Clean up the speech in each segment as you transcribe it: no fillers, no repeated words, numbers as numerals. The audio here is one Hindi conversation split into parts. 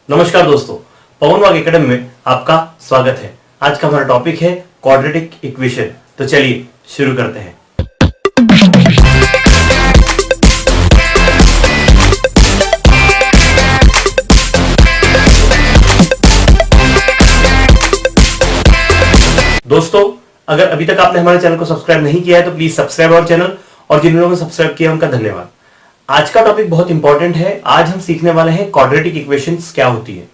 नमस्कार दोस्तों, पवन वाग एकेडमी में आपका स्वागत है। आज का हमारा टॉपिक है क्वाड्रेटिक इक्वेशन। तो चलिए शुरू करते हैं। दोस्तों, अगर अभी तक आपने हमारे चैनल को सब्सक्राइब नहीं किया है तो प्लीज सब्सक्राइब आवर चैनल, और जिन लोगों ने सब्सक्राइब किया उनका धन्यवाद। आज का टॉपिक बहुत इंपॉर्टेंट है। आज हम सीखने वाले हैं क्वाड्रेटिक इक्वेशंस क्या होती है।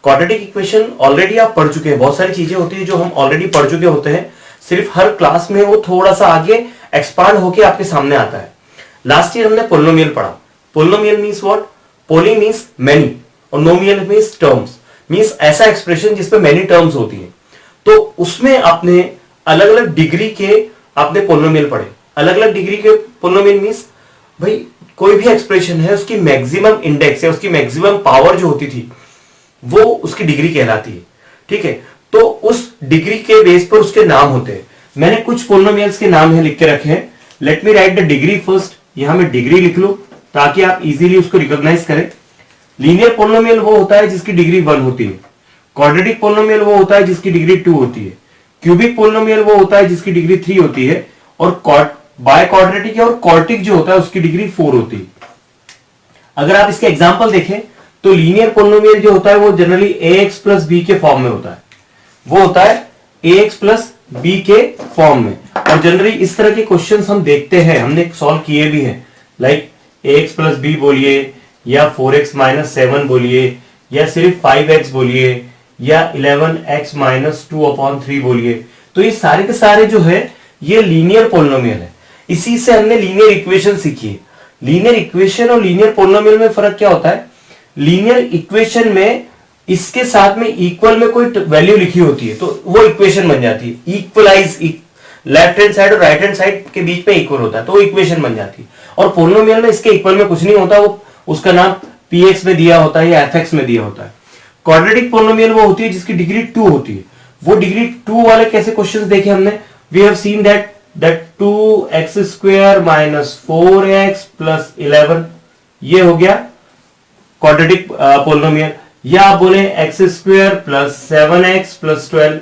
क्वाड्रेटिक इक्वेशन ऑलरेडी आप पढ़ चुके हैं। बहुत सारी चीजें होती है जो हम ऑलरेडी पढ़ चुके होते हैं, सिर्फ हर क्लास में वो थोड़ा सा आगे एक्सपांड होके आपके सामने आता है। लास्ट ईयर हमने पोलिनोमियल पढ़ा। Polynomial means what? Poly means many और नोमियल मींस टर्म्स, मींस ऐसा एक्सप्रेशन जिसमें मेनी टर्म्स होती है। तो उसमें आपने अलग अलग डिग्री के आपने पोलिनोमियल पढ़े। अलग अलग डिग्री के पोलिनोमियल मींस भाई कोई भी एक्सप्रेशन है उसकी मैक्सिमम इंडेक्स या उसकी मैक्सिमम पावर जो होती थी वो उसकी डिग्री कहलाती है। ठीक है, तो उस डिग्री के बेस पर उसके नाम होते हैं। मैंने कुछ पोलिनोमियल्स के नाम है लिख के रखे हैं। Let me right the degree first. यहां मैं डिग्री लिख लूं ताकि आप इजीली उसको रिकॉग्नाइज करें। लीनियर पोलिनोमियल वो होता है जिसकी डिग्री 1 होती है। क्वाड्रेटिक पोलिनोमियल वो होता है जिसकी डिग्री 2 होती है। क्यूबिक पोलिनोमियल वो होता है जिसकी डिग्री 3 होती है। और बाय क्वाड्रेटिक और क्वार्टिक जो होता है उसकी डिग्री 4 होती है। अगर आप इसके एग्जांपल देखें तो लीनियर पोलिनोमियल जो होता है वो जनरली ax प्लस बी के फॉर्म में होता है। वो होता है ax प्लस बी के फॉर्म में। और जनरली इस तरह के क्वेश्चंस हम देखते हैं, हमने सॉल्व किए भी हैं। लाइक ax प्लस बी बोलिए, या 4x माइनस 7 बोलिए, या सिर्फ 5x बोलिए, या 11x माइनस 2/3 बोलिए। तो ये सारे के सारे जो है ये लीनियर पोलिनोमियल है। इसी से हमने लीनियर इक्वेशन सीखी है। लीनियर इक्वेशन और लीनियर पोलिनोमियल में फर्क क्या होता है? लीनियर इक्वेशन में इसके साथ में इक्वल में कोई वैल्यू लिखी होती है तो वो इक्वेशन बन जाती है। इक्वलाइज, लेफ्ट हैंड साइड और राइट हैंड साइड के बीच में इक्वल होता है तो वो इक्वेशन बन जाती है। और पोलिनोमियल में इसके इक्वल में कुछ नहीं होता, वो उसका नाम px में दिया होता है या fx में दिया होता है। क्वाड्रेटिक पोलिनोमियल वो होती है जिसकी डिग्री 2 होती है। वो डिग्री 2 वाले कैसे क्वेश्चन देखे हमने? We have seen that 2x square minus 4x plus 11, ये हो गया क्वाड्रेटिक पोलिनोमियल। या आप बोले x square plus 7x plus 12,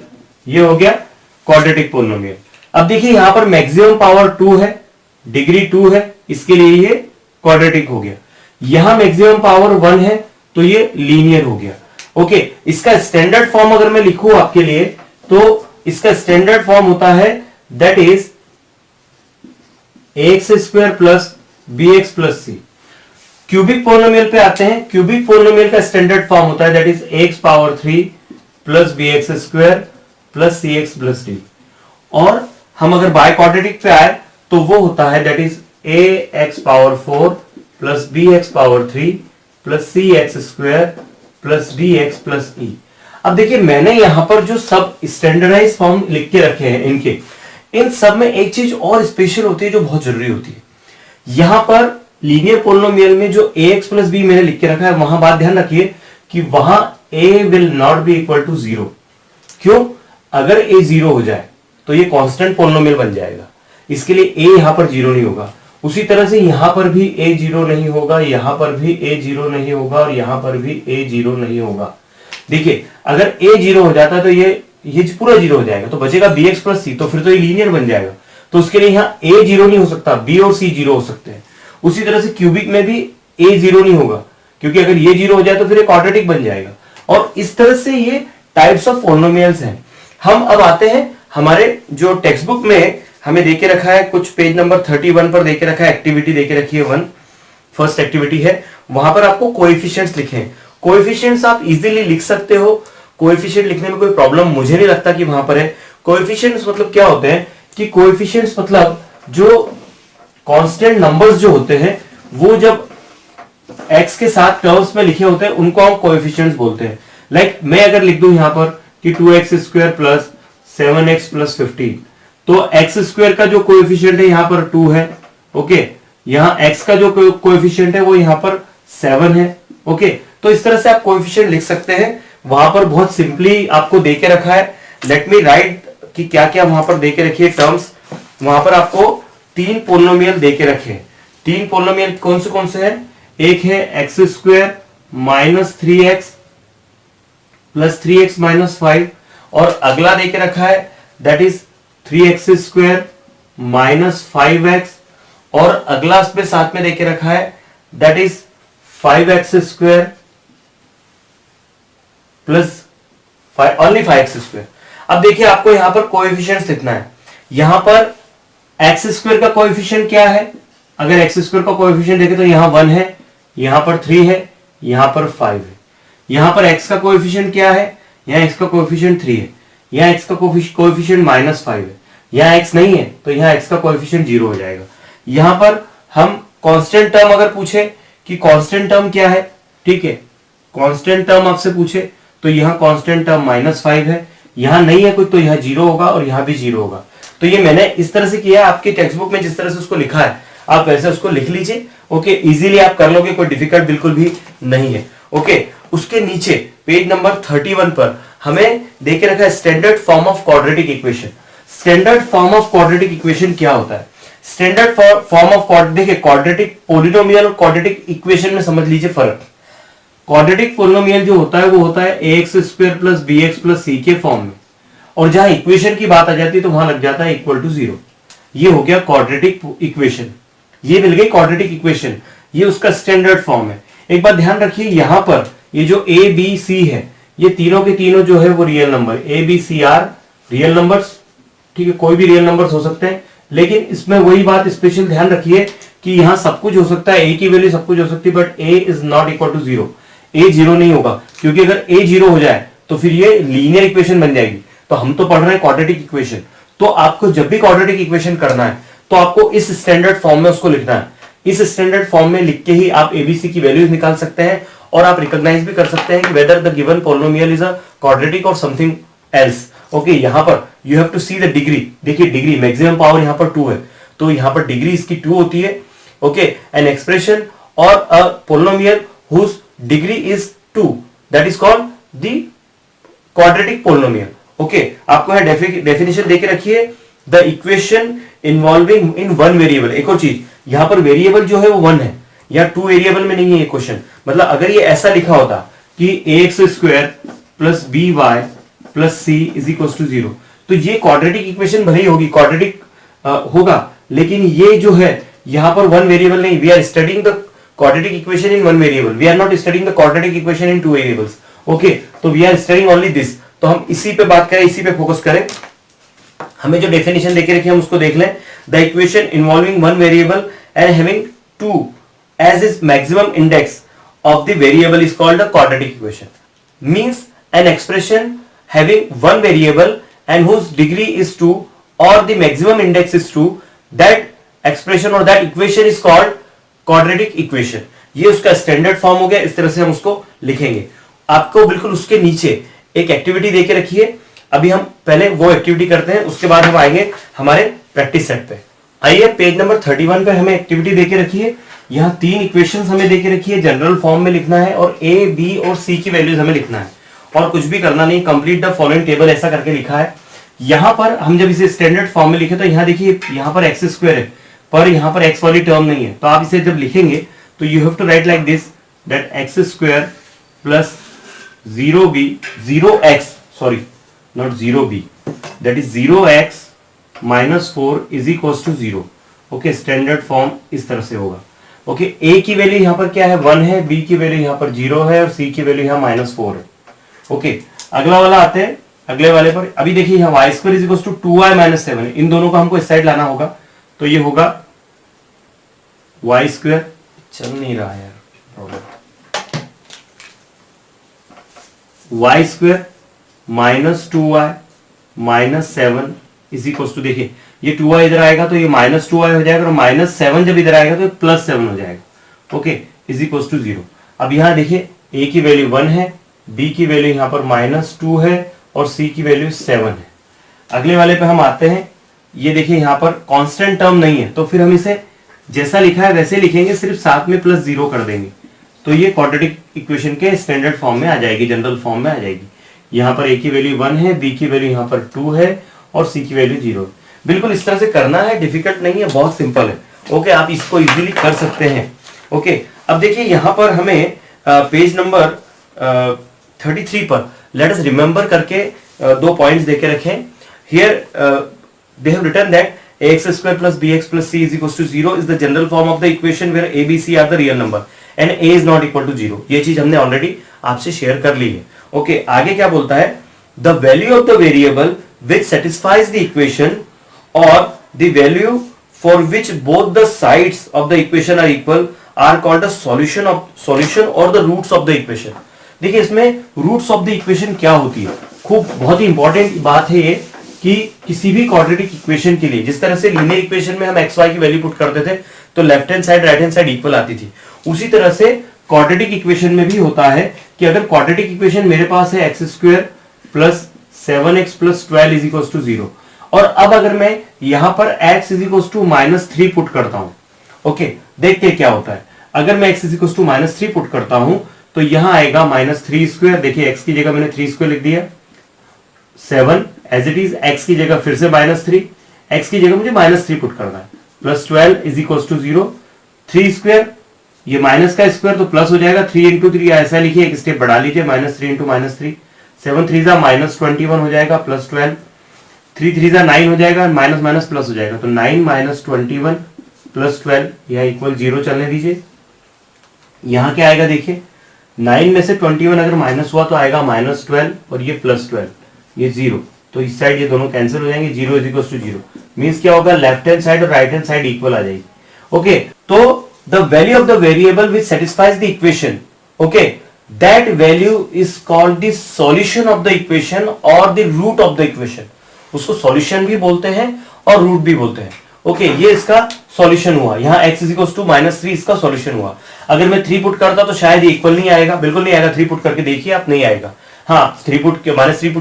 ये हो गया क्वाड्रेटिक पोलिनोमियल। अब देखिए यहां पर मैक्सिमम पावर 2 है, डिग्री 2 है, इसके लिए ये क्वाड्रेटिक हो गया। यहां मैक्सिमम पावर 1 है तो ये लीनियर हो गया। ओके, इसका स्टैंडर्ड फॉर्म अगर मैं लिखूं आपके लिए तो इसका स्टैंडर्ड फॉर्म होता है that is ax square plus bx plus c। Cubic polynomial पे आते हैं। क्यूबिक पोलिनोमियल का स्टैंडर्ड फॉर्म होता है that is x power 3 plus bx square plus cx plus d। और हम अगर बाय क्वाड्रेटिक पे आए तो वो होता है that is ax power 4 plus bx power 3 plus cx square plus dx plus e। अब देखिए मैंने यहां पर जो सब स्टैंडर्डाइज फॉर्म लिख के रखे हैं इनके, इन सब में एक चीज और स्पेशल होती है जो बहुत जरूरी होती है। यहां पर लीनियर पोलिनोमियल में जो ax प्लस b मैंने लिख के रखा है वहां बात ध्यान रखिए कि वहां a will not be equal to 0। क्यों? अगर a 0 हो जाए तो ये कांस्टेंट पोलिनोमियल बन जाएगा, इसके लिए a यहां पर 0 नहीं होगा। उसी तरह से यहां पर भी a 0 नहीं होगा, यहां पर भी a 0 नहीं होगा, और यहां पर भी a 0 नहीं होगा। देखिए अगर a 0 हो जाता है तो ये पूरा 0 हो जाएगा, तो बचेगा bx प्लस c, तो फिर तो ये लीनियर बन जाएगा। तो उसके लिए यहाँ a 0 नहीं हो सकता, b और c 0 हो सकते हैं। उसी तरह से क्यूबिक में भी a 0 नहीं होगा, क्योंकि अगर ये 0 हो जाए तो फिर ये क्वाड्रेटिक बन जाएगा। और इस तरह से ये टाइप्स ऑफ पोलिनोमियल्स हैं। हम अब आते हैं हमारे जो टेक्स्ट बुक में हमें देके रखा है, कुछ पेज नंबर 31 पर देके रखा है, एक्टिविटी देके रखी है 1, फर्स्ट एक्टिविटी है। वहां पर आपको कोएफिशिएंट्स लिखे हैं। कोएफिशिएंट्स आप इजीली लिख सकते हो, कोएफिशिएंट लिखने में कोई प्रॉब्लम मुझे नहीं लगता कि वहां पर है। कोएफिशिएंट्स मतलब क्या होते हैं कि कोएफिशिएंट्स मतलब जो कांस्टेंट नंबर्स जो होते हैं वो जब x के साथ टर्म्स में लिखे होते हैं उनको हम कोएफिशिएंट्स बोलते हैं। लाइक मैं अगर लिख दूं यहां पर कि 2x square plus 7x plus 15, तो x स्क्वायर का जो कोएफिशिएंट है यहां पर 2 है। ओके, यहां x का जो कोएफिशिएंट है वो यहां पर 7 है। ओके, तो इस तरह से आप कोएफिशिएंट लिख सकते हैं। वहां पर बहुत सिंपली आपको देके रखा है। लेट मी राइट कि क्या क्या वहां पर देके रखिए टर्म्स। वहां पर आपको 3 पोलिनोमियल देके रखे। 3 पोलिनोमियल कौन से हैं? एक है x square minus 3x plus 3x minus 5, और अगला देके रखा है that is 3x square minus 5x, और अगला इसमें साथ में देके रखा है that is 5x square plus only 5x square. अब देखिए आपको यहां पर कोएफिशिएंट्स लिखना है। यहां पर एक्स स्क्वायर का कोएफिशिएंट क्या है, अगर एक्स स्क्वायर का कोएफिशिएंट देखें तो यहां 1 है, यहां पर 3 है, यहां पर 5 है। यहां पर एक्स का कोएफिशिएंट क्या है, यहां एक्स का कोएफिशिएंट 3 है, यहां एक्स का कोएफिशिएंट माइनस 5 है, यहां एक्स नहीं है तो यहां एक्स का कोएफिशिएंट 0 हो जाएगा। यहां पर हम कांस्टेंट टर्म अगर पूछे कि कांस्टेंट टर्म क्या है, ठीक है, कांस्टेंट टर्म आपसे पूछे तो यहां कांस्टेंट टर्म -5 है, यहां नहीं है कुछ तो यहां 0 होगा और यहां भी 0 होगा। तो ये मैंने इस तरह से किया है, आपके टेक्स्ट बुक में जिस तरह से उसको लिखा है आप वैसे उसको लिख लीजिए। ओके, इजीली आप कर लोगे, कोई डिफिकल्ट बिल्कुल भी नहीं है। ओके, उसके नीचे पेज नंबर 31 पर हमें देके रखा है standard form of quadratic equation. Standard form of quadratic equation क्या होता है? स्टैंडर्ड फॉर्म ऑफ देखिए क्वाड्रेटिक पॉलिनोमियल और क्वाड्रेटिक इक्वेशन में समझ लीजिए फर्क। क्वाड्रेटिक पॉलिनोमियल जो होता है वो होता है ax square plus bx plus c के फॉर्म में, और जहां इक्वेशन की बात आ जाती है तो वहां लग जाता है इक्वल टू 0। ये हो गया क्वाड्रेटिक इक्वेशन, ये मिल गई क्वाड्रेटिक इक्वेशन, ये उसका स्टैंडर्ड फॉर्म है। एक बात ध्यान रखिए, यहां पर ये जो a b c है ये तीनों के तीनों जो है वो real number, a b c are real numbers, ठीक है, कोई भी रियल नंबर्स हो सकते हैं, लेकिन इसमें वही बात स्पेशल ध्यान रखिए कि यहां सब कुछ हो सकता है, a की वैल्यू सब कुछ हो सकती है, but a is not equal to 0। a 0 नहीं होगा, क्योंकि अगर a 0 हो जाए तो फिर ये लीनियर इक्वेशन बन जाएगी। तो हम तो पढ़ रहे हैं क्वाड्रेटिक इक्वेशन, तो आपको जब भी क्वाड्रेटिक इक्वेशन करना है तो आपको इस स्टैंडर्ड फॉर्म में उसको लिखना है। इस स्टैंडर्ड फॉर्म में लिख के ही आप एबीसी की वैल्यूज निकाल सकते हैं, और आप रिकॉग्नाइज भी कर सकते हैं कि whether the given polynomial is a quadratic और समथिंग एल्स। ओके, यहां पर you have to see the degree. देखिए डिग्री, मैक्सिमम पावर यहां पर 2 है, तो यहां पर डिग्री इसकी 2 होती है। ओके, एन एक्सप्रेशन और a polynomial whose degree is 2, that is called the quadratic polynomial. Okay, आपको यहां डेफिनेशन देके रखिए, the equation involving in one variable. एक और चीज, यहां पर वेरिएबल जो है वो 1 है, या 2 वेरिएबल में नहीं है ये क्वेश्चन। मतलब अगर ये ऐसा लिखा होता कि ax square plus b y plus c is equal to 0, तो ये क्वाड्रेटिक इक्वेशन भले ही होगी, क्वाड्रेटिक होगा, लेकिन ये जो है यहां पर 1 वेरिएबल नहीं। We are studying the quadratic equation in 1 variable, we are not studying the quadratic equation in 2 variables. Okay, तो we are studying only this. तो हम इसी पे बात करें, इसी पे फोकस करें। हमें जो डेफिनेशन देके रखी है हम उसको देख लें। The equation involving 1 variable and having 2 as its maximum index of the variable is called a quadratic equation. Means an expression having one variable and whose degree is 2 or the maximum index is 2, that expression or that equation is called quadratic equation. ये उसका स्टैंडर्ड फॉर्म हो गया, इस तरह से हम उसको लिखेंगे। आपको बिल्कुल उसके नीचे एक एक्टिविटी देके रखिए। अभी हम पहले वो एक्टिविटी करते हैं, उसके बाद हम आएंगे हमारे प्रैक्टिस सेट पे। आइए, पेज नंबर 31 पे हमें एक्टिविटी देके रखिए। यहाँ 3 इक्वेशंस हमें देके रखी है, जनरल फॉर्म में लिखना है, और a, b और c की वैल्यूज हमें लिखना है, और कुछ भी करना नहीं। कंप्लीट द फॉलोइंग टेबल ऐसा करके लिखा है। यहाँ पर हम जब इसे स्टैंडर्ड फॉर्म में लिखे तो यहाँ देखिए यहाँ पर एक्स स्क्वायर है, पर यहाँ पर एक्स वाली टर्म नहीं है। तो आप इसे जब लिखेंगे तो you have to write like this, that x square plus 0x, sorry not 0b, that is 0x minus 4 is equal to 0। Okay, standard form इस तरह से होगा। ओके, a की वैल्यू यहाँ पर क्या है, 1 है, b की वैल्यू यहाँ पर 0 है, और c की वैल्यू यहाँ -4 है। ओके, अगला वाला आते हैं, अगले वाले पर। अभी देखिए यहाँ y square is equal to 2y - 7 है, इन दोनों को हमको इस साइड लाना होगा, तो ये होगा वाई स्क्वायर, चल नहीं रहा यार problem, y square minus 2y minus 7 is equal to, देखिए ये 2y इधर आएगा तो ये -2y हो जाएगा, और -7 जब इधर आएगा तो +7 हो जाएगा। Okay, is equal to 0। अब यहाँ देखिए a की वैल्यू 1 है, b की वैल्यू यहाँ पर -2 है, और c की वैल्यू 7 है। अगले वाले पे हम आते हैं। ये देखिए यहाँ पर कांस्टेंट टर्म नहीं है, तो फिर हम इसे जैसा लिखा है वैसे लिखेंगे, सिर्फ साथ में +0 कर देंगे, तो ये क्वाड्रेटिक इक्वेशन के स्टैंडर्ड फॉर्म में आ जाएगी, जनरल फॉर्म में आ जाएगी। यहाँ पर a की वैल्यू 1 है, b की वैल्यू यहाँ पर 2 है, और c की वैल्यू 0 है। बिल्कुल इस तरह से करना है, डिफिकल्ट नहीं है, बहुत सिंपल है। ओके, आप इसको इजीली कर सकते हैं। ओके, अब देखिए यहाँ पर हमें पेज नंबर 33 पर लेट अस रिमेंबर करके दो पॉइंट्स देके रखें. Here they have written that ax square plus bx plus c is equals to 0 is the general form of the equation where a b c are the real number and a is not equal to 0. ये चीज हमने ऑलरेडी आपसे शेयर कर ली है. ओके, आगे क्या बोलता है? The value of the variable which satisfies the equation or the value for which both the sides of the equation are equal are called the solution or the roots of the equation. देखिए इसमें roots of the equation क्या होती है? खूब बहुत ही इंपॉर्टेंट बात है ये कि किसी भी क्वाड्रेटिक इक्वेशन के लिए जिस तरह से लीनियर इक्वेशन में हम एक्स वाई की वैल्यू पुट करते थे तो left hand side right hand side equal आती थी, उसी तरह से क्वाड्रेटिक इक्वेशन में भी होता है कि अगर क्वाड्रेटिक इक्वेशन मेरे पास है x square plus 7x plus 12 is equal to 0 और अब अगर मैं यहां पर x is equal to -3 put करता हूं. ओके, देखते क्या होता है. अगर मैं x is equal to -3 put करता हूं तो यहां आएगा -3 स्क्वायर. देखिए x की जगह मैंने 3 स्क्वायर लिख दिया, 7 एज इट इज, x की जगह फिर से -3, x की जगह मुझे -3 पुट करना है, plus 12 is equal to 0. 3 square, ये माइनस का स्क्वायर तो प्लस हो जाएगा, 3 इंटू 3 ऐसा लिखिए, एक स्टेप बढ़ा लीजिए, -3 इंटू -3, 7 3 जा -21 हो जाएगा, प्लस 12, 3 3 जा 9 हो जाएगा, माइनस माइनस प्लस हो जाएगा, तो 9 - 21 प्लस 12 यह इक्वल 0 चलने दीजिए. यहां क्या आएगा देखिए, 9 में से 21 अगर माइनस हुआ तो आएगा -12 और ये +12, ये 0, तो इस साइड ये दोनों कैंसिल हो जाएंगे. 0 इज इक्वल टू 0 मींस क्या होगा, लेफ्ट हैंड साइड और राइट हैंड साइड इक्वल आ जाएगी. ओके, तो the value of the variable which satisfies the equation, okay, that value is called the solution of the equation और the root of the equation. उसको सॉल्यूशन भी बोलते हैं और रूट भी बोलते हैं. ओके, ये इसका सॉल्यूशन हुआ. यहाँ x इज इक्वल टू -3 इसका सॉल्यूशन हुआ. अगर मैं 3 पुट करता तो शायद ये इक्वल नहीं आएगा, बिल्कुल नहीं आएगा. 3 पुट करके देखिए आप, नहीं आएगा. हाँ, -3 पुट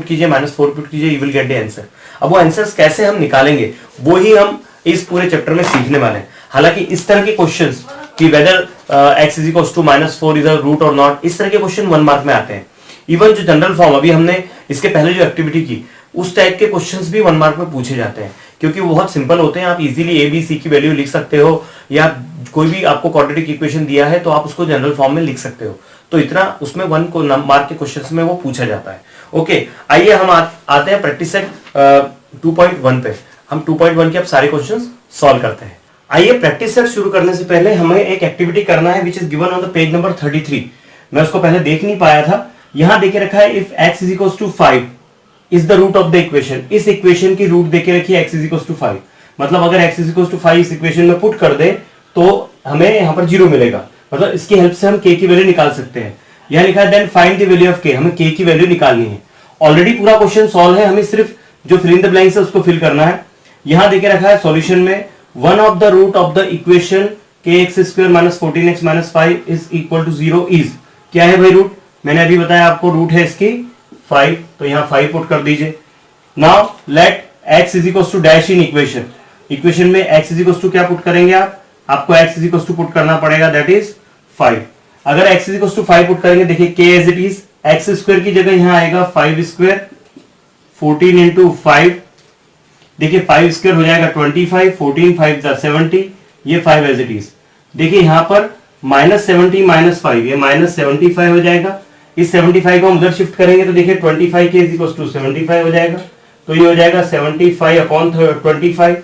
कीजिए, -4 पुट कीजिए, you will get the answer. अब वो आंसर्स कैसे हम निकालेंगे वो ही हम इस पूरे चैप्टर में सीखने वाले हैं. हालांकि इस तरह के क्वेश्चंस कि whether x is equal to -4 is a root और नॉट, इस तरह के क्वेश्चन 1 मार्क में आते हैं. इवन जो जनरल फॉर्म अभी हमने इसके पहले जो एक्टिविटी की उस टाइप के क्वेश्चंस भी 1 मार्क में पूछे जाते हैं क्योंकि वो बहुत सिंपल होते हैं. आप इजीली ए बी सी की वैल्यू लिख सकते हो या कोई भी आपको क्वाड्रेटिक इक्वेशन दिया है तो आप उसको जनरल फॉर्म में लिख सकते हो. तो इतना उसमें 1 को मार्क के क्वेश्चंस में वो पूछा जाता है. ओके, आइए हम आते हैं प्रैक्टिस सेट 2.1 पे. हम 2.1 के अब सारे क्वेश्चंस सॉल्व करते हैं. आइए, प्रैक्टिस सेट शुरू करने से पहले हमें एक एक्टिविटी करना है विच is given on the page number 33. मैं उसको पहले देख नहीं पाया था. यहां देखे रखा है if x is equal to 5 is the root of the equation. इस इक्वेशन की रूट देके रखिए x इज इक्वल टू 5. मतलब अगर x इज इक्वल टू 5 इस इक्वेशन में पुट कर दे तो हमें यहाँ पर 0 मिलेगा. मतलब इसकी हेल्प से हम k की वैल्यू निकाल सकते हैं. यहां लिखा है then find the value of k. हमें k की वैल्यू निकालनी है. ऑलरेडी पूरा क्वेश्चन सॉल्व है, हमें सिर्फ जो फिल इन द ब्लैंक्स है उसको फिल करना है. यहां देखे रखा है सॉल्यूशन में one of the root of the equation kx square minus 14x minus 5 is equal to 0 is. क्या है भाई रूट? मैंने अभी बताया आपको रूट है इसकी 5, तो यहाँ 5 पुट कर दीजिए. Now let x is equal to dash in equation. Equation में x इज इक्वल टू क्या पुट करेंगे आप? आपको x is equal to put करना पड़ेगा, दैट इज 5. अगर x is equal to 5 put करेंगे, देखिए k as it is, x square की जगह यहाँ आएगा 5 स्क्वायर, 14 इंटू 5, देखिए 5 स्क्वायर हो जाएगा 25, 14 5 70, ये 5 एज इट इज. देखिए यहाँ पर -70 -5, ये -75 हो जाएगा. इस 75 को हम उधर शिफ्ट करेंगे तो देखिए 25 के इज इक्वल टू 75 हो जाएगा. तो ये हो जाएगा 75 अपॉन 25,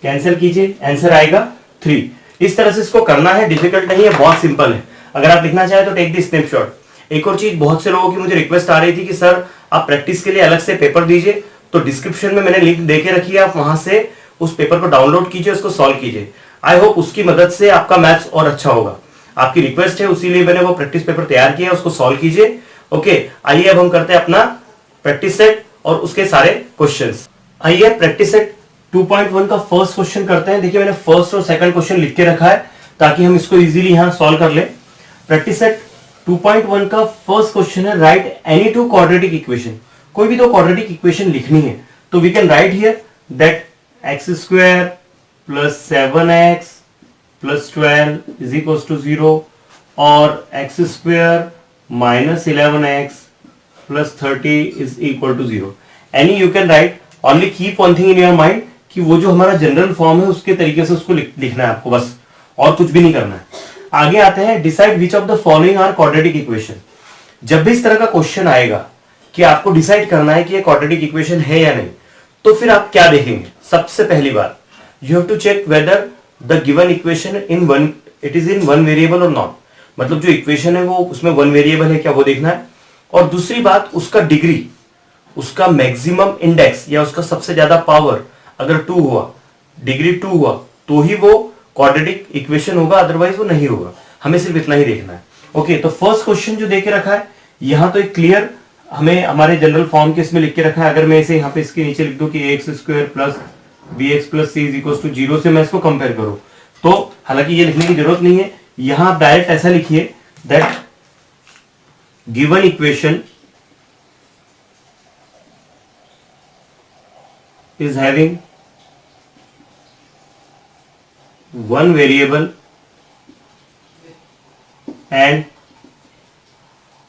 कैंसिल कीजिए, आंसर आएगा 3. इस तरह से इसको करना है, डिफिकल्ट नहीं है, बहुत सिंपल है. अगर आप लिखना चाहे तो टेक द स्नैपशॉट. एक और चीज, बहुत से लोगों की मुझे रिक्वेस्ट आ रही थी कि सर आप प्रैक्टिस के लिए अलग से पेपर दीजिए, तो डिस्क्रिप्शन में मैंने लिंक देके रखी है, आप वहां से उस पेपर को डाउनलोड कीजिए, उसको सॉल्व कीजिए. आई होप उसकी मदद से आपका मैथ्स और अच्छा होगा. आपकी रिक्वेस्ट है, उसीलिए मैंने वो प्रैक्टिस पेपर तैयार किया, उसको सॉल्व कीजिए. ओके, आइए अब हम करते हैं अपना प्रैक्टिस सेट और उसके सारे क्वेश्चंस. आइए प्रैक्टिस सेट 2.1 का फर्स्ट क्वेश्चन करते हैं. देखिए मैंने फर्स्ट और सेकंड क्वेश्चन लिख के रखा है ताकि हम इसको इजीली यहां सॉल्व कर ले. प्रैक्टिस सेट 2.1 का फर्स्ट क्वेश्चन है write any two quadratic equation. कोई भी दो क्वाड्रेटिक इक्वेशन लिखनी है तो we can write here that x square plus 7x plus 12 is equal to 0 और x square minus 11x plus 30 is equal to 0. Any you can write, only keep one thing in your mind कि वो जो हमारा जनरल फॉर्म है उसके तरीके से उसको लिखना है आपको, बस और कुछ भी नहीं करना है. आगे आते हैं, decide which of the following are quadratic equation. जब भी इस तरह का क्वेश्चन आएगा कि आपको डिसाइड करना है कि ये क्वाड्रेटिक इक्वेशन है या नहीं, तो फिर आप क्या देखेंगे? सबसे पहली बात, you have to check whether the given equation in one it is in one variable और नॉट। मतलब जो इक्वेशन है वो उसमें वन वेरिएबल है क्या, वो देखना है। और दूसरी बात, उसका डिग्री, उसका मैक्सिमम इंडेक्स या उसका सबसे ज्यादा पावर अगर 2 हुआ, डिग्री 2 हुआ, तो ही वो क्वाड्रेटिक इक्वेशन होगा, अदरवाइज वो नहीं होगा। हमें सिर्फ इतना ही देखना है। ओके, तो फर्स्ट क्वेश्चन जो देके रखा है यहां तो एक क्लियर हमें हमारे जनरल फॉर्म के इसमें लिख के रखा है। अगर मैं इसे यहाँ पे इसके नीचे लिख दूं कि x square plus b x plus c is equal to 0 से मैं इसको कंपेयर करूं, तो हालांकि ये लिखने की जरूरत नहीं है, यहां आप डायरेक्ट ऐसा लिखिए that given equation is having one variable and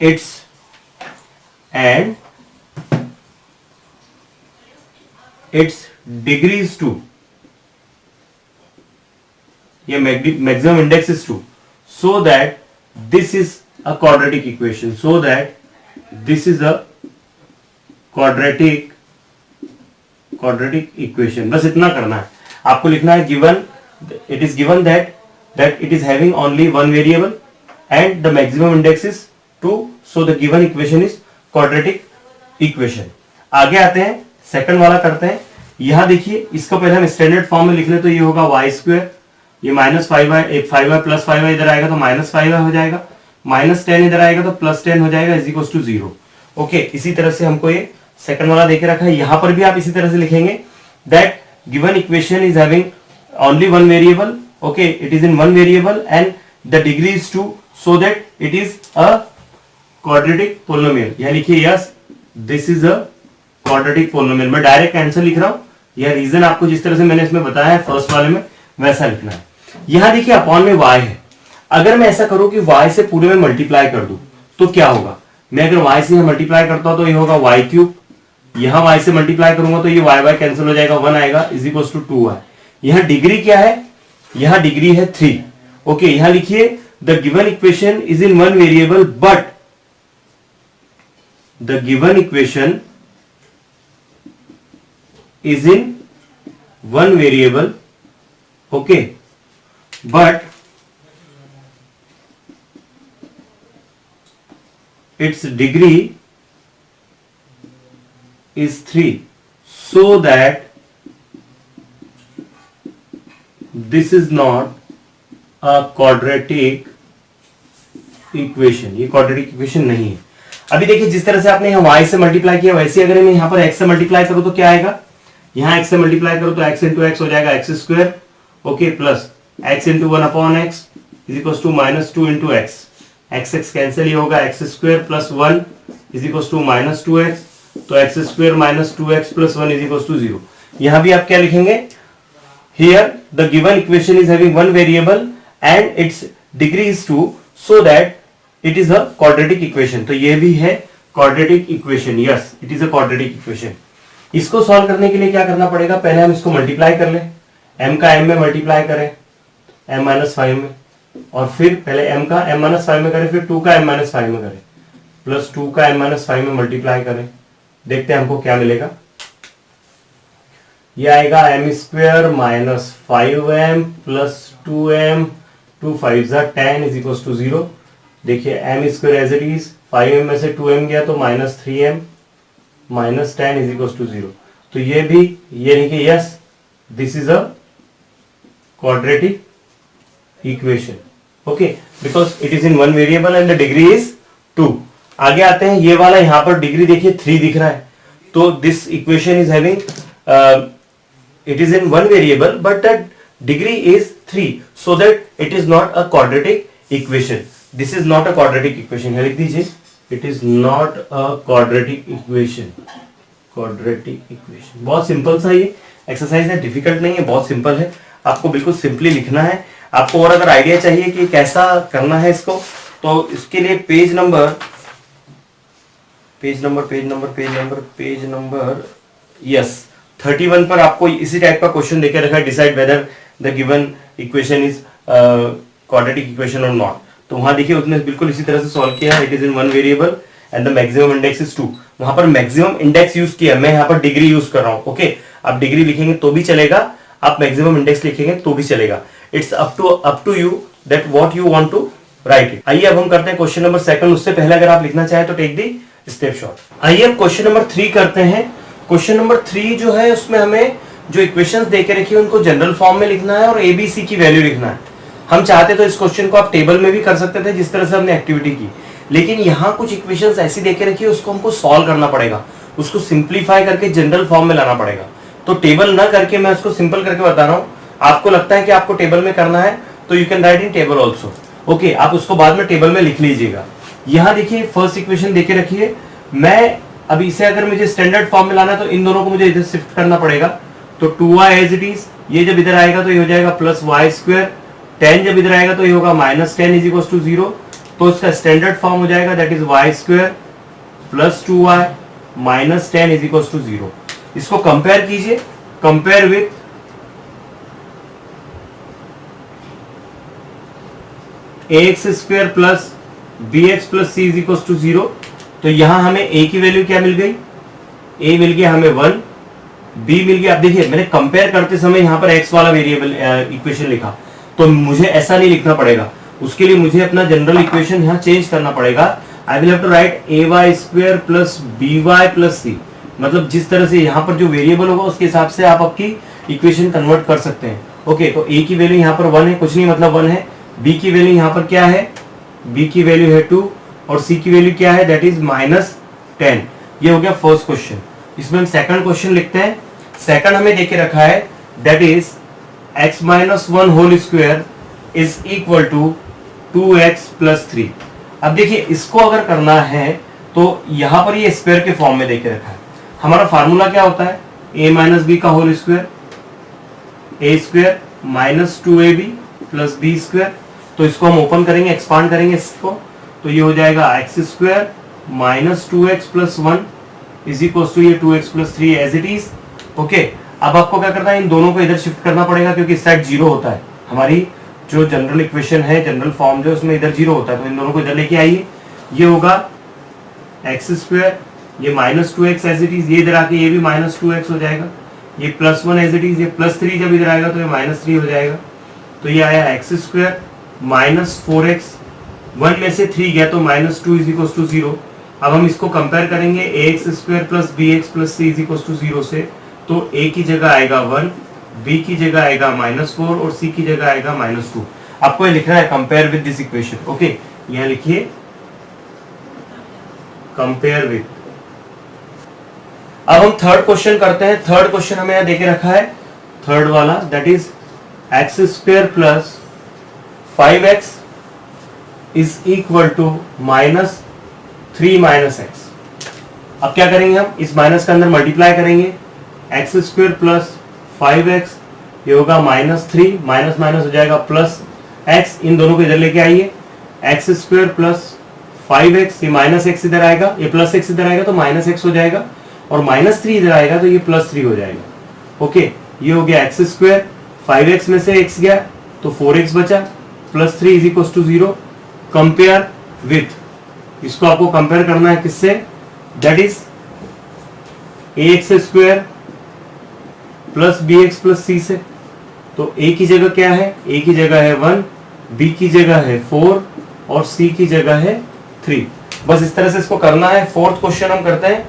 its degree is 2 या maximum index is 2, so that this is a quadratic equation, so that this is a quadratic equation. बस इतना करना है आपको, लिखना है given it is given that it is having only one variable and the maximum index is 2, so the given equation is quadratic equation. आगे आते हैं, सेकंड वाला करते हैं। यहां देखिए, इसका पहले हम स्टैंडर्ड फॉर्म में लिख ले, तो ये होगा वाई स्क्वायर, ये माइनस 5y, एक 5y प्लस 5y इधर आएगा तो माइनस 5y हो जाएगा, माइनस 10 इधर आएगा तो प्लस 10 हो जाएगा, इज इक्वल टू 0। ओके, इसी तरह से हमको ये सेकंड वाला देके रखा है, यहां पर भी आप इसी तरह से लिखेंगे that given equation is having only one variable, okay, it is in one variable and the degree is 2, so that it is a quadratic polynomial. यहां लिखिए yes this is a quadratic polynomial. मैं डायरेक्ट आंसर लिख रहा हूं, यह रीजन आपको जिस तरह से मैंने इसमें बताया है फर्स्ट वाले में वैसा लिखना है। यहां देखिए अपॉन में y है, अगर मैं ऐसा करूं कि y से पूरे में मल्टीप्लाई कर दूं तो क्या होगा? मैं अगर y से मल्टीप्लाई करता हूं तो ये होगा y क्यूब, यहां y से मल्टीप्लाई करूंगा तो ये y कैंसिल हो जाएगा, 1 आएगा, इज इक्वल टू 2y। यहां डिग्री क्या है? यहां डिग्री है 3। ओके, यहां लिखिए the given equation is in one variable but the given equation is in one variable, okay, but its degree is 3, so that this is not a quadratic equation। ये quadratic equation नहीं है। अभी देखिए जिस तरह से आपने यहाँ y से मल्टीप्लाई किया, वैसे अगर मैं यहाँ पर x से मल्टीप्लाई करूं तो क्या आएगा? यहाँ x से मल्टीप्लाई करूं तो x इंटू एक्स हो जाएगा x square, okay, plus x into 1 upon x is equal to minus 2 into x, x x cancel, ये होगा x square plus 1 is equal to minus 2x, तो x square minus 2x plus 1 is equal to 0। यहां भी आप क्या लिखेंगे? Here the given equation is having one variable and its degree is 2, so that it is a quadratic equation. तो ये भी है quadratic equation, yes it is a quadratic equation. इसको सॉल्व करने के लिए क्या करना पड़ेगा? पहले हम इसको मल्टीप्लाई कर लें, m का m में मल्टीप्लाई करें m माइनस 5 में, और फिर पहले m का m माइनस 5 में करें, फिर 2 का m माइनस 5 में करें, प्लस 2 का m माइनस 5 में मल्टीप्लाई करें। देखते हैं हमको क्या मिलेगा। ये आएगा m square minus 5m plus 2m, 2 5 10 is equal to 0। देखिए m square as it is, 5m में से 2m गया तो minus 3m minus 10 is equal to 0। तो ये भी, ये लिखिए yes this is a quadratic equation, okay, because it is in one variable and the degree is 2। आगे आते हैं, ये वाला यहां पर डिग्री देखिए 3 दिख रहा है, तो this equation is having it is in one variable but the degree is 3, so that it is not a quadratic equation. This is not a quadratic equation, लिख दीजिए it is not a quadratic equation. Quadratic equation बहुत सिंपल सा ये एक्सरसाइज है, डिफिकल्ट नहीं है, बहुत सिंपल है, आपको बिल्कुल सिंपली लिखना है। आपको और अगर आइडिया चाहिए कि कैसा करना है इसको, तो इसके लिए पेज नंबर यस 31 पर आपको इसी टाइप का क्वेश्चन देके रखा है, decide whether the given equation is quadratic equation और नॉट। तो वहां देखिए उसने बिल्कुल इसी तरह से सॉल्व किया, it is in one variable and the maximum index is 2। वहां पर मैक्सिमम इंडेक्स यूज किया, मैं यहाँ पर डिग्री यूज कर रहा हूँ। ओके, आप डिग्री लिखेंगे तो भी चलेगा, आप मैक्सिमम इंडेक्स लिखेंगे तो भी चलेगा। It's up to you that what you want to write it. आइए अब हम करते हैं क्वेश्चन नंबर 2। उससे पहले अगर आप लिखना चाहें तो टेक दी स्टेप शॉट। आइए अब क्वेश्चन नंबर 3 करते हैं। क्वेश्चन नंबर 3 जो है उसमें हमें जो इक्वेशंस देके रखी है उनको जनरल फॉर्म में लिखना है और एबीसी की वैल्यू लिखना है। हम चाहते तो इस क्वेश्चन को आप टेबल में भी कर सकते थे जिस तरह से हमने एक्टिविटी की, लेकिन यहाँ कुछ इक्वेशंस ऐसी देके रखी है उसको हमको सॉल्व करना पड़ेगा, उसको सिंप्लीफाई करके जनरल फॉर्म में लाना पड़ेगा। तो टेबल ना करके मैं उसको सिंपल करके बता रहा हूँ। आपको लगता है कि आपको टेबल में करना है तो you can right in table also. Okay, आप उसको बाद में टेबल में लिख लीजिएगा। यहाँ देखिए फर्स्ट इक्वेशन देके रखी है, मैं अभी इसे अगर मुझे स्टैंडर्ड फॉर्म में लाना है तो इन दोनों को मुझे इधर शिफ्ट करना पड़ेगा। तो 2y एज इट इज, ये जब इधर आएगा तो ये हो जाएगा प्लस वाई स्क्वायर, 10 जब इधर आएगा तो ये होगा माइनस 10 इज इक्वल टू 0। तो इसका स्टैंडर्ड फॉर्म हो जाएगा that is y square plus 2y minus 10 is equal to 0। इसको कंपेयर कीजिए, compare with ax square plus bx plus c is equal to 0। तो यहां हमें a की वैल्यू क्या मिल गई, a मिल गया हमें 1, b मिल गया। अब देखिए मैंने कंपेयर करते समय यहां पर x वाला वेरिएबल इक्वेशन लिखा, तो मुझे ऐसा नहीं लिखना पड़ेगा। उसके लिए मुझे अपना जनरल इक्वेशन यहां चेंज करना पड़ेगा। I will have to write ay square plus by plus c। मतलब जिस तरह से यहां पर जो वेरिएबल होगा उसके हिसाब से आप आपकी इक्वेशन कन्वर्ट कर सकते हैं। ओके, तो a की वैल्यू यहां पर 1 है, कुछ नहीं मतलब 1 है। b की वैल्यू यहां पर क्या है, b की वैल्यू है 2 और c की वैल्यू क्या है दैट इज माइनस 10। ये हो गया फर्स्ट क्वेश्चन। इसमें हम सेकंड क्वेश्चन लिखते हैं। सेकंड हमें देके रखा है that is x minus 1 whole square is equal to 2x plus 3। अब देखिए इसको अगर करना है तो यहां पर ये स्क्वायर के फॉर्म में देके रखा है। हमारा फार्मूला क्या होता है, a माइनस बी का whole square, a square minus 2ab plus b square. तो इसको हम ओपन करेंगे, एक्सपांड करेंगे इसको, तो ये हो जाएगा x square minus 2x plus 1 is equal to ये 2x plus 3 as it is. Okay, अब आपको क्या करना है, इन दोनों को इधर शिफ्ट करना पड़ेगा क्योंकि सेट जीरो होता है। हमारी जो जनरल इक्वेशन है, जनरल फॉर्म जो उसमें इधर जीरो होता है, तो इन दोनों को इधर लेके आइए। ये होगा एक्स स्क्वायर, ये minus 2x as it is, ये इधर आके ये भी माइनस 2x हो जाएगा, ये प्लस 1 एज इट इज, ये प्लस 3 जब इधर आएगा तो ये माइनस 3 हो जाएगा। तो ये आया एक्स स्क्वायर माइनस 4x, 1 में से 3 गया तो माइनस 2 इज इक्वल टू 0। अब हम इसको कंपेयर करेंगे ax square plus bx plus c is equal to 0 से, तो a की जगह आएगा 1, b की जगह आएगा माइनस 4 और c की जगह आएगा माइनस 2। आपको ये लिखना है compare with this equation. Okay, यहां लिखिए कंपेयर विद। अब हम थर्ड क्वेश्चन करते हैं। थर्ड क्वेश्चन हमें यहां देके रखा है, थर्ड वाला that is x square plus 5x is equal to minus 3 minus x. अब क्या करेंगे, हम इस माइनस के अंदर मल्टीप्लाई करेंगे, एक्स स्क्वायर प्लस 5x, ये होगा माइनस 3, माइनस माइनस हो जाएगा प्लस x, इन दोनों को इधर लेके आइए, एक्स स्क्वायर प्लस 5x, ये माइनस x इधर आएगा, ये प्लस x इधर आएगा तो माइनस x हो जाएगा, और माइनस 3 इधर आएगा तो ये प्लस 3 हो जाएगा। ओके, ये हो गया एक्स स्क्वायर, 5x में से x गया तो 4x बचा, plus 3 is equal to 0। Compare with, इसको आपको कंपेयर करना है किससे, that is ax square plus bx plus c से। तो a की जगह क्या है, a की जगह है 1, b की जगह है 4 और c की जगह है 3। बस इस तरह से इसको करना है। फोर्थ क्वेश्चन हम करते हैं।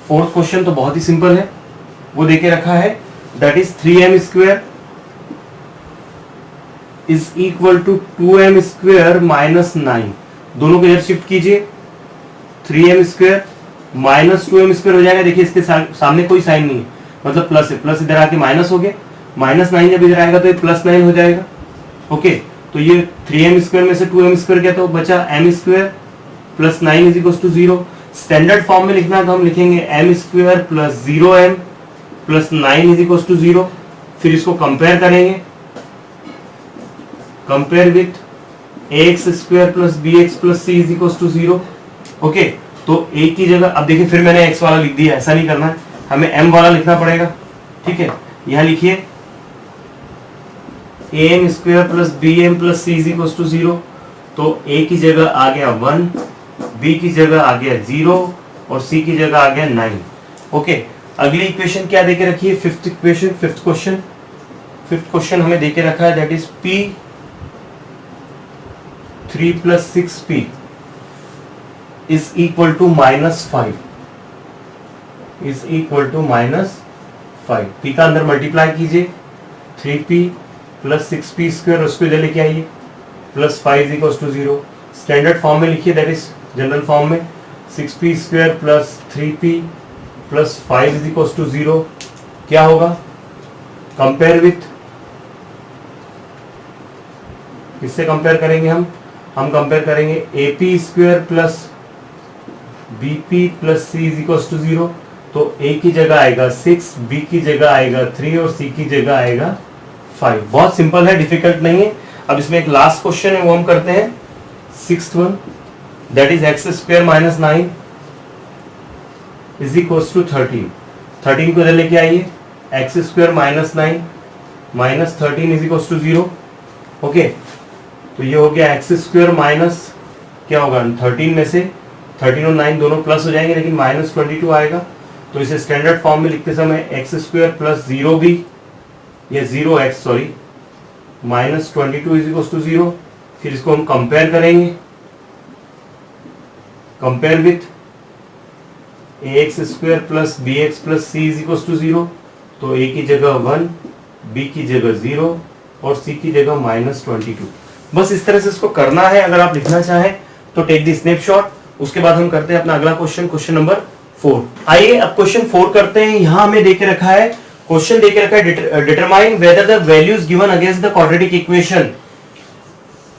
फोर्थ क्वेश्चन तो बहुत ही सिंपल है, वो देके रखा है that is 3m square is equal to 2m square minus 9। दोनों को इधर शिफ्ट कीजिए, 3m square minus 2m square हो जाएगा। देखिए इसके सामने कोई साइन नहीं है, मतलब प्लस है, प्लस इधर आके माइनस हो गया, माइनस 9 जब इधर आएगा तो ये प्लस 9 हो जाएगा। ओके, तो ये 3m स्क्वायर में से 2m स्क्वायर क्या, तो बचा m square plus 9 is equal to 0। Standard form में लिखना है तो हम लिखेंगे m square plus 0m plus 9 is equal to 0। फिर इसको कंपेयर करेंगे, compare with ax square plus bx plus c is equal to 0। Okay, तो a की जगह, अब देखिए फिर मैंने x वाला लिख दिया, ऐसा नहीं करना है, हमें m वाला लिखना पड़ेगा। ठीक है, यहां लिखिए am square plus bm plus c is equal to 0। तो ए की जगह आ गया 1, बी की जगह आ गया 0 और सी की जगह आ गया 9। ओके, अगली इक्वेशन क्या देके रखी है? फिफ्थ इक्वेशन, फिफ्थ क्वेश्चन हमें देके रखा है, that is p 3 + 6p is equal to -5, is equal to -5। p का अंदर मल्टीप्लाई कीजिए, 3p + 6p स्क्वायर, उसको इधर लेके आइए, +5 = 0। स्टैंडर्ड फॉर्म में लिखिए, दैट इज जनरल फॉर्म में 6p स्क्वायर + 3p + 5 = 0। क्या होगा? कंपेयर विथ, किससे कंपेयर करेंगे हम कंपेयर करेंगे AP स्क्वायर + BP + C = 0। तो A की जगह आएगा 6, B की जगह आएगा 3 और C की जगह आएगा 5। बहुत सिंपल है, डिफिकल्ट नहीं है। अब इसमें एक लास्ट क्वेश्चन है, वो हम करते हैं, 6th one, that is x² - 9 is equal to 13। 13 को इधर लेके आइए, x² - 9 - 13 is equal to 0। Okay, तो ये हो गया x² माइनस, क्या होगा 13 में से 13 और 9 दोनों प्लस हो जाएंगे, लेकिन -22 आएगा। तो इसे स्टैंडर्ड फॉर्म में लिखते समय x² + 0b या 0x sorry -22 is equal to 0। फिर इसको हम कंपेयर करेंगे, compare with ax² + bx + c is equal to 0। तो a की जगह 1, b की जगह 0 और c की जगह -22। बस इस तरह से इसको करना है। अगर आप लिखना चाहें तो टेक द स्नैपशॉट। उसके बाद हम करते हैं अपना अगला क्वेश्चन, क्वेश्चन नंबर 4। आइए अब क्वेश्चन 4 करते हैं। यहां हमें देके रखा है, क्वेश्चन देके रखा है, determine whether the values given against the quadratic equation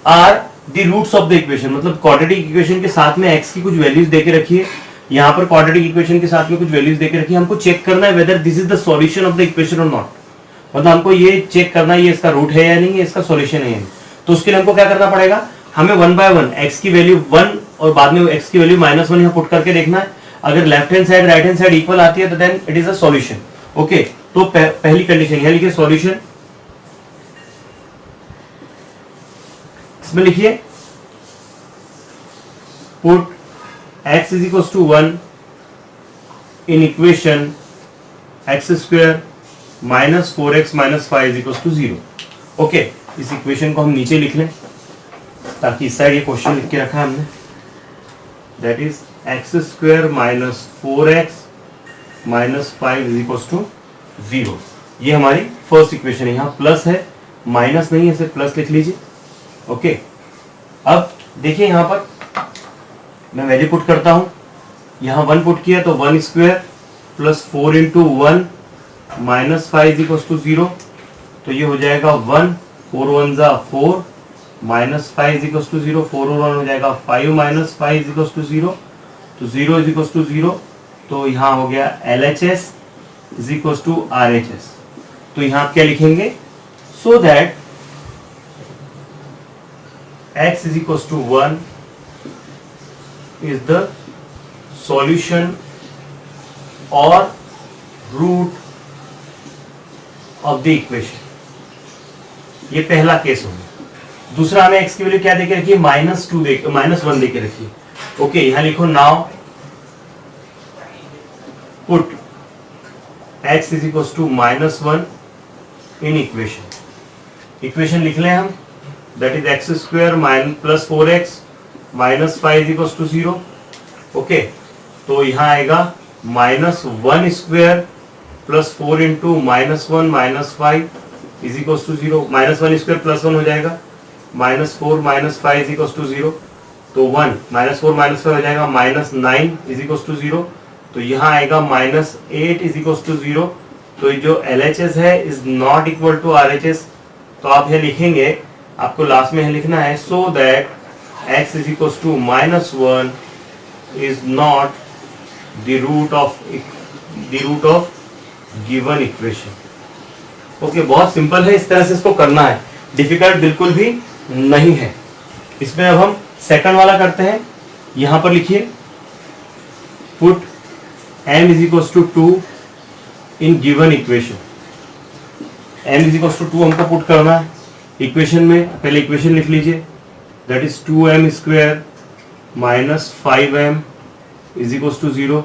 are the roots of the equation. मतलब क्वाड्रेटिक इक्वेशन के साथ में x की कुछ वैल्यूज देके रखी है, यहाँ पर क्वाड्रेटिक इक्वेशन के साथ में कुछ वैल्यूज देके रखी है। हमको चेक करना है whether this is the solution of the equation और नॉट। मतलब हमको ये चेक करना है ये इसका रूट है या नहीं, ये इसका सॉल्यूशन है या नहीं। तो उसके लिए हमको क्या करना पड़ेगा, हमें 1 बाय 1 x की वैल्यू 1 और बाद में x की वैल्यू -1 यहाँ पुट करके देखना है। अगर left hand side right hand side equal आती है तो then it is a solution. Okay, तो पहली कंडीशन यहाँ लिखिए सॉल्यूशन, इसमें लिखिए put x = 1 in equation x² - 4x - 5 = 0। Okay, इस इक्वेशन को हम नीचे लिख लें ताकि इस साइड ये क्वेश्चन लिख के रखा है हमने, दैट इज x² - 4x - 5 = 0। ये हमारी फर्स्ट इक्वेशन है। यहाँ प्लस है, माइनस नहीं है, सिर्फ प्लस लिख लीजिए। ओके, अब देखिए यहाँ पर मैं वैल्यू पुट करता हूँ। यहाँ 1 पुट किया तो 1² + 4 × 1 - 5 = 0। तो ये हो जाएगा 1, 4 1 = 4 -5 = 0, 4 और 1 हो जाएगा 5 - 5 = 0। तो 0 = 0। तो यहाँ हो गया LHS = RHS। तो यहाँ आप क्या लिखेंगे, so that x = 1 is the solution or root of the equation। ये पहला केस होगा। दूसरा हमें x की वैल्यू क्या देके रखी है, -1 देके रखी है। ओके, यहां लिखो now put x = -1 in equation लिख लें हम, that is x² + 4x - 5 = 0। Okay, तो यहाँ आएगा -1² + 4 × -1 - 5 = 0। -1² + 1 हो जाएगा, -4 - 5 = 0। तो 1 -4 - 5 हो जाएगा, -9 = 0। तो यहाँ आएगा -8 = 0। तो जो LHS है is not equal to RHS। तो आप ये लिखेंगे, आपको लास्ट में लिखना है, so that x = -1 is not the root of given equation। Okay, बहुत सिंपल है, इस तरह से इसको करना है, डिफिकल्ट बिल्कुल भी नहीं है। इसमें अब हम सेकंड वाला करते हैं। यहां पर लिखिए put m = 2 in given equation. m = 2 हमको पुट करना है इक्वेशन में। पहले इक्वेशन लिख लीजिए, that is 2m square minus 5m is equal to 0।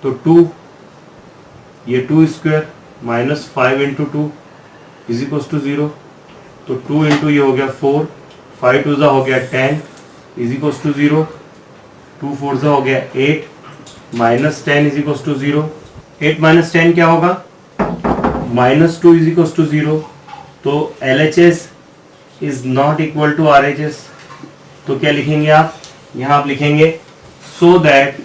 तो 2, ये 2 square minus 5 into 2 is equal to 0। तो 2 इंटू ये हो गया 4, 5 टू ज़ा हो गया 10 इज इक्वल टू 0। 2 4 ज़ा हो गया 8 minus 10 is equal to 0। 8 minus 10 क्या होगा? -2 इज इक्वल टू 0। तो LHS is not equal to RHS। तो क्या लिखेंगे आप? यहां आप लिखेंगे so that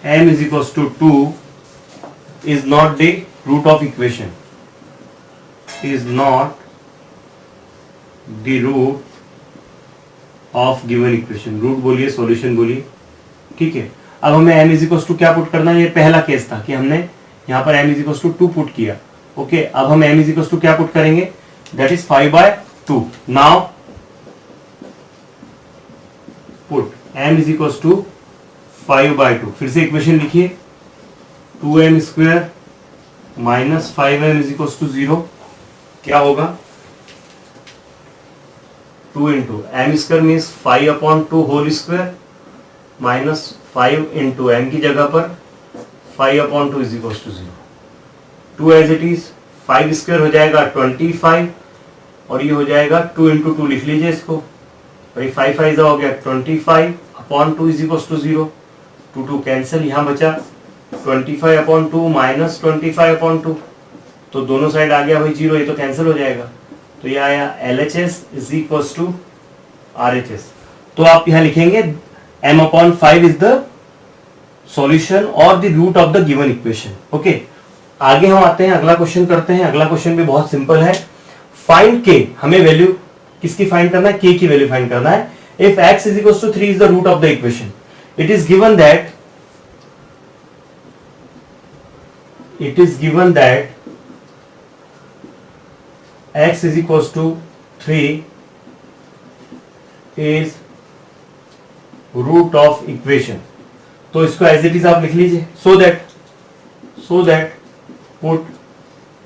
m is equal to 2 is not the root of equation, is not the root of given equation. Root बोलिए, सॉल्यूशन बोलिए, ठीक है। अब हमें m इज इक्वल टू क्या पुट करना है? ये पहला केस था कि हमने यहाँ पर m is equal to 2 put किया। ओके, अब हम m इज इक्वल टू क्या पुट करेंगे? That is 5/2। Now put m is equal to 5/2। फिर से इक्वेशन लिखिए, 2m square minus 5m is equal to 0। क्या होगा? 2 into m square means 5/2 whole square minus 5 into m की जगह पर 5/2 is equal to 0। 2 as it is, 5 square हो जाएगा 25 और ये हो जाएगा 2 इंटू 2 लिख लीजिए इसको। और ये 5 5 हो गया 25/2 इज इक्वल टू 0। 2 2 कैंसिल, यहाँ बचा 25/2 माइनस 25/2। तो दोनों साइड आ गया भाई 0, ये तो कैंसिल हो जाएगा। तो ये आया LHS is equal to RHS। तो आप यहाँ लिखेंगे m/5 इज द सॉल्यूशन और the root of the given equation. Okay, आगे हम आते हैं, अगला क्वेश्चन करते हैं। अगला क्वेश्चन भी बहुत सिंपल है। फाइंड k, हमें वैल्यू किसकी फाइंड करना है? k की वैल्यू फाइंड करना है। If x is equal to 3 is the root of the equation, it is given that x is equals to 3 is root of equation। तो इसको एज इट इज आप लिख लीजिए। So that put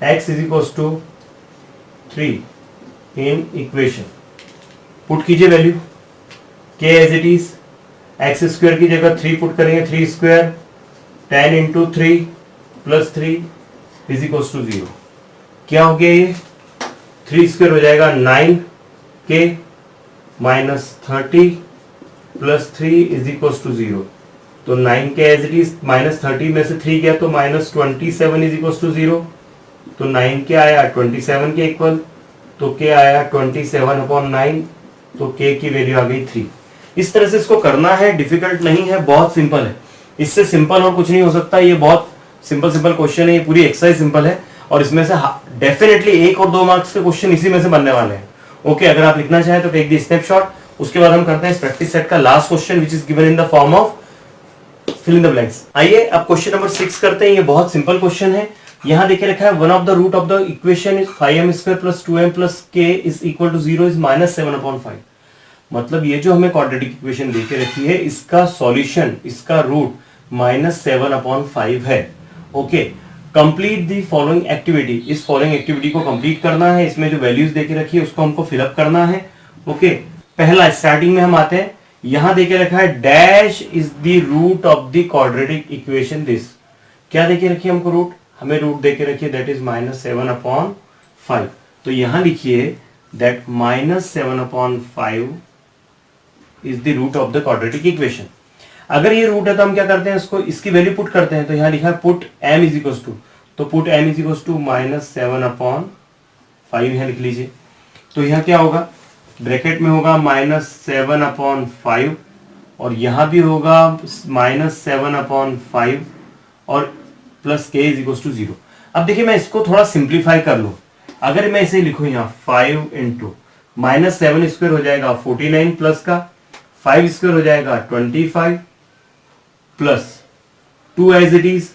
x is equals to 3 in equation. Put कीजिए value k as it is, x square की जगह 3 पुट करेंगे, 3 square 10 into 3 plus 3 is equal to 0। क्या हो गया? ये 3 स्क्वायर हो जाएगा 9k minus 30 plus 3 is equal to 0। तो 9k as it is, minus 30 में से 3 गया तो माइनस 27 इज इक्वल टू 0। तो 9k आया 27 के इक्वल, तो k आया 27/9। तो k की वैल्यू आ गई 3। इस तरह से इसको करना है, डिफिकल्ट नहीं है, बहुत सिंपल है। इससे सिंपल और कुछ नहीं हो सकता। ये बहुत सिंपल क्वेश्चन है, ये पूरी एक्सरसाइज सिंपल है और इसमें से डेफिनेटली 1 और 2 मार्क्स के क्वेश्चन इसी में से बनने वाले हैं। ओके, अगर आप लिखना चाहें तो टेक द स्नैपशॉट। उसके बाद हम करते हैं इस प्रैक्टिस सेट का last question which is given in the form of fill in the blanks. आइए अब क्वेश्चन नंबर 6 करते हैं। ये बहुत सिंपल क्वेश्चन है। यहां देखिए रखा है one of the root of the equation is 5m square plus 2m plus k is equal to 0 is -7/5। मतलब ये जो हमें क्वाड्रेटिक इक्वेशन देके रखी है, इसका सॉल्यूशन, इसका रूट -7/5 है। Okay, complete the following activity. इस फॉलोइंग एक्टिविटी को कंप्लीट करना है। इसमें जो वैल्यूज देके रखी है उसको हमको फिलअप करना है। ओके, पहला स्टार्टिंग में हम आते हैं, यहां देके रखा है dash is the root of the quadratic equation this. क्या देके रखी है हमको? रूट, हमें रूट देके रखी है दैट इज -7/5। तो यहां लिखिए that -7/5 is the root of the quadratic equation. अगर ये रूट है तो हम क्या करते हैं, इसको इसकी वैल्यू पुट करते हैं। तो यहाँ लिखा है put m is equal to, तो put m is equal to -7/5 यहाँ लिख लीजिए। तो यहाँ क्या होगा? ब्रैकेट में होगा -7/5 और यहाँ भी होगा -7/5 और plus k is equal to 0। अब देखिए मैं इसको थोड़ा सिंप्लीफाई कर लूं। अगर मैं इसे लिखूं यहाँ 5 इंटू -7 स्क्वायर हो जाएगा 49 प्लस का 5 स्क्वायर हो जाएगा 25 प्लस 2 एज इट इज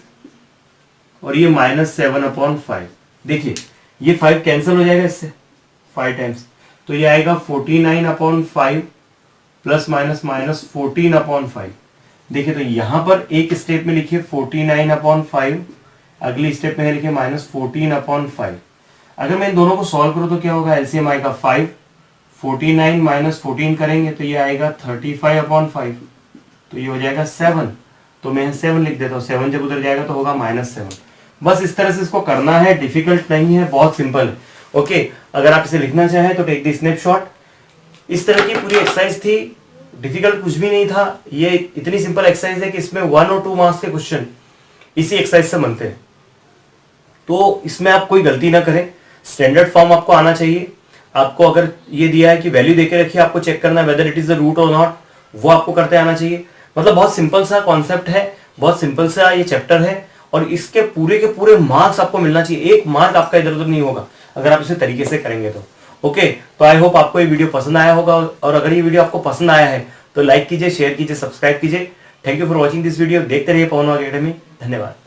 और ये -7/5। देखिए ये 5 कैंसिल हो जाएगा इससे 5 टाइम्स, तो ये आएगा 49/5 प्लस माइनस माइनस 14/5। देखिए तो यहां पर एक स्टेप में लिखिए 49/5, अगली स्टेप में लिखिए -14/5। अगर मैं इन दोनों को सॉल्व करूं तो क्या होगा? एलसीएम आएगा 5, 49 माइनस 14 करेंगे तो ये आएगा 35/5, तो ये हो जाएगा 7। तो मैं 7 लिख देता हूँ, 7 जब उधर जाएगा तो होगा -7। बस इस तरह से इसको करना है, डिफिकल्ट नहीं है, बहुत सिंपल है। ओके, अगर आप इसे लिखना चाहें तो टेक द स्नैपशॉट। इस तरह की पूरी एक्सरसाइज थी, डिफिकल्ट कुछ भी नहीं था। ये इतनी सिंपल एक्सरसाइज है कि इसमें 1 और 2 मार्क्स के क्वेश्चन इसी एक्सरसाइज से बनते हैं। तो इसमें आप कोई गलती ना करें, स्टैंडर्ड फॉर्म आपको आना चाहिए। आपको अगर ये दिया है कि वैल्यू देके रखिए, आपको चेक करना है whether it is the root और नॉट, वो आपको करते आना चाहिए। मतलब बहुत सिंपल सा कॉन्सेप्ट है, बहुत सिंपल सा ये चैप्टर है, और इसके पूरे के पूरे मार्क्स आपको मिलना चाहिए। एक मार्क आपका इधर उधर नहीं होगा अगर आप इसे तरीके से करेंगे तो। ओके, तो आई होप आपको ये वीडियो पसंद आया होगा, और अगर ये वीडियो आपको पसंद आया है तो लाइक कीजिए, शेयर कीजिए, सब्सक्राइब कीजिए। Thank you for watching this video. देखते रहिए पवन अकेडमी। धन्यवाद।